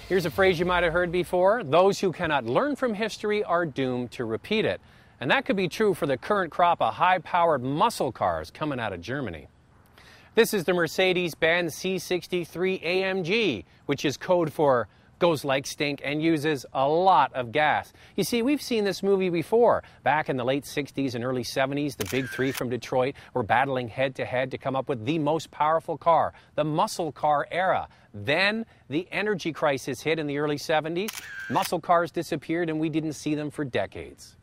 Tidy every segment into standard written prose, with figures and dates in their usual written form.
Here's a phrase you might have heard before: those who cannot learn from history are doomed to repeat it. And that could be true for the current crop of high-powered muscle cars coming out of Germany. This is the Mercedes-Benz C63 AMG, which is code for goes like stink and uses a lot of gas. You see, we've seen this movie before. Back in the late 60s and early 70s, the big three from Detroit were battling head-to-head to come up with the most powerful car, the muscle car era. Then the energy crisis hit in the early 70s. Muscle cars disappeared and we didn't see them for decades.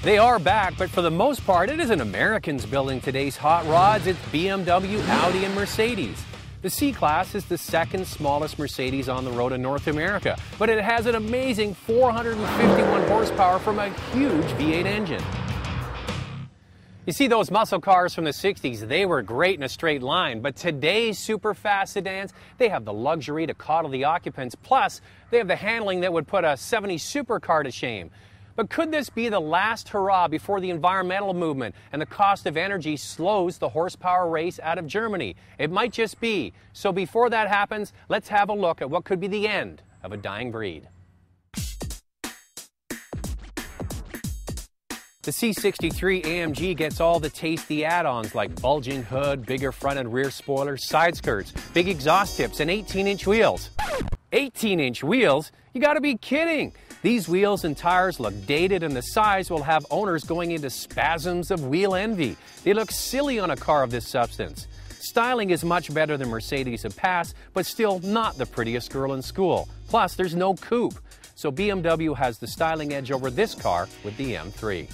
They are back, but for the most part, it isn't Americans building today's hot rods. It's BMW, Audi, and Mercedes. The C-Class is the second smallest Mercedes on the road in North America, but it has an amazing 451 horsepower from a huge V8 engine. You see, those muscle cars from the 60s, they were great in a straight line, but today's super fast sedans, they have the luxury to coddle the occupants, plus they have the handling that would put a 70s supercar to shame. But could this be the last hurrah before the environmental movement and the cost of energy slows the horsepower race out of Germany? It might just be. So before that happens, let's have a look at what could be the end of a dying breed. The C63 AMG gets all the tasty add-ons like bulging hood, bigger front and rear spoilers, side skirts, big exhaust tips, and 18-inch wheels. 18-inch wheels? You gotta be kidding! These wheels and tires look dated, and the size will have owners going into spasms of wheel envy. They look silly on a car of this substance. Styling is much better than Mercedes have passed, but still not the prettiest girl in school. Plus, there's no coupe. So BMW has the styling edge over this car with the M3.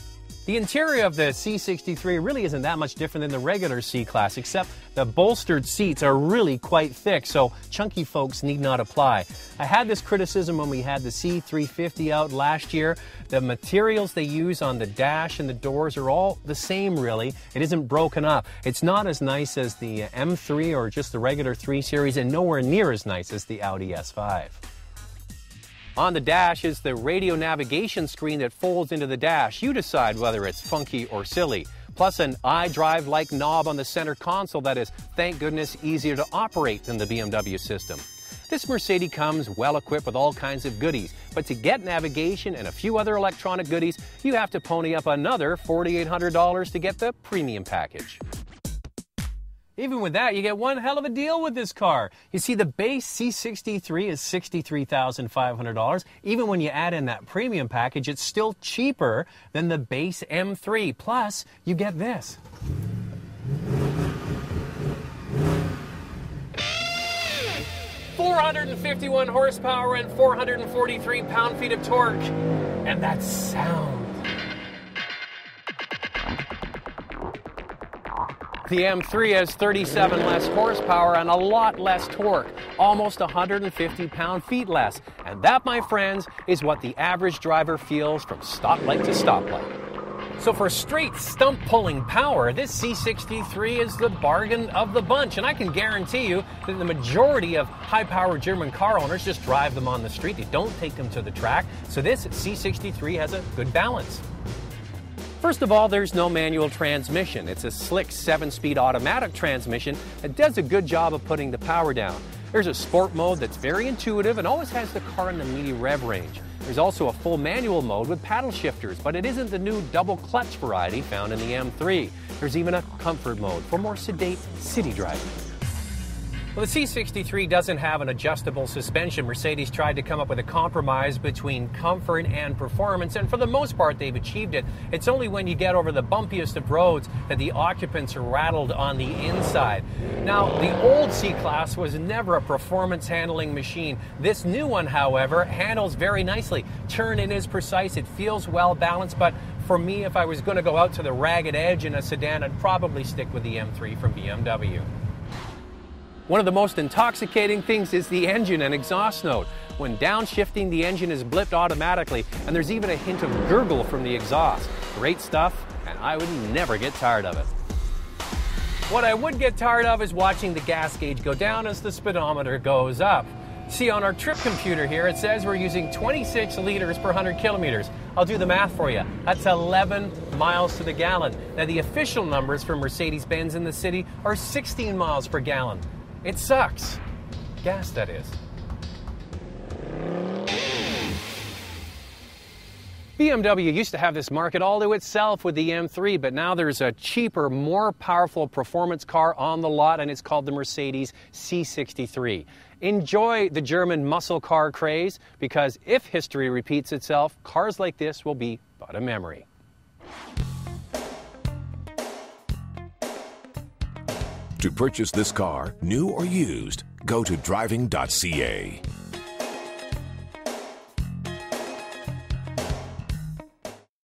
The interior of the C63 really isn't that much different than the regular C-Class, except the bolstered seats are really quite thick, so chunky folks need not apply. I had this criticism when we had the C350 out last year. The materials they use on the dash and the doors are all the same, really. It isn't broken up. It's not as nice as the M3 or just the regular 3 Series, and nowhere near as nice as the Audi S5. On the dash is the radio navigation screen that folds into the dash. You decide whether it's funky or silly. Plus an iDrive-like knob on the center console that is, thank goodness, easier to operate than the BMW system. This Mercedes comes well equipped with all kinds of goodies, but to get navigation and a few other electronic goodies, you have to pony up another $4,800 to get the premium package. Even with that, you get one hell of a deal with this car. You see, the base C63 is $63,500. Even when you add in that premium package, it's still cheaper than the base M3. Plus, you get this. .451 horsepower and 443 pound-feet of torque. And that sound. The M3 has 37 less horsepower and a lot less torque, almost 150 pound-feet less. And that, my friends, is what the average driver feels from stoplight to stoplight. So for straight stump-pulling power, this C63 is the bargain of the bunch. And I can guarantee you that the majority of high-powered German car owners just drive them on the street. They don't take them to the track. So this C63 has a good balance. First of all, there's no manual transmission. It's a slick 7-speed automatic transmission that does a good job of putting the power down. There's a sport mode that's very intuitive and always has the car in the medium rev range. There's also a full manual mode with paddle shifters, but it isn't the new double clutch variety found in the M3. There's even a comfort mode for more sedate city driving. Well, the C63 doesn't have an adjustable suspension. Mercedes tried to come up with a compromise between comfort and performance, and for the most part, they've achieved it. It's only when you get over the bumpiest of roads that the occupants are rattled on the inside. Now, the old C-Class was never a performance handling machine. This new one, however, handles very nicely. Turn-in is precise, it feels well balanced, but for me, if I was going to go out to the ragged edge in a sedan, I'd probably stick with the M3 from BMW. One of the most intoxicating things is the engine and exhaust note. When downshifting, the engine is blipped automatically, and there's even a hint of gurgle from the exhaust. Great stuff, and I would never get tired of it. What I would get tired of is watching the gas gauge go down as the speedometer goes up. See, on our trip computer here, it says we're using 26 liters per 100 kilometers. I'll do the math for you. That's 11 miles to the gallon. Now, the official numbers for Mercedes-Benz in the city are 16 miles per gallon. It sucks. Gas, that is. BMW used to have this market all to itself with the M3, but now there's a cheaper, more powerful performance car on the lot, and it's called the Mercedes C63. Enjoy the German muscle car craze, because if history repeats itself, cars like this will be but a memory. To purchase this car, new or used, go to driving.ca.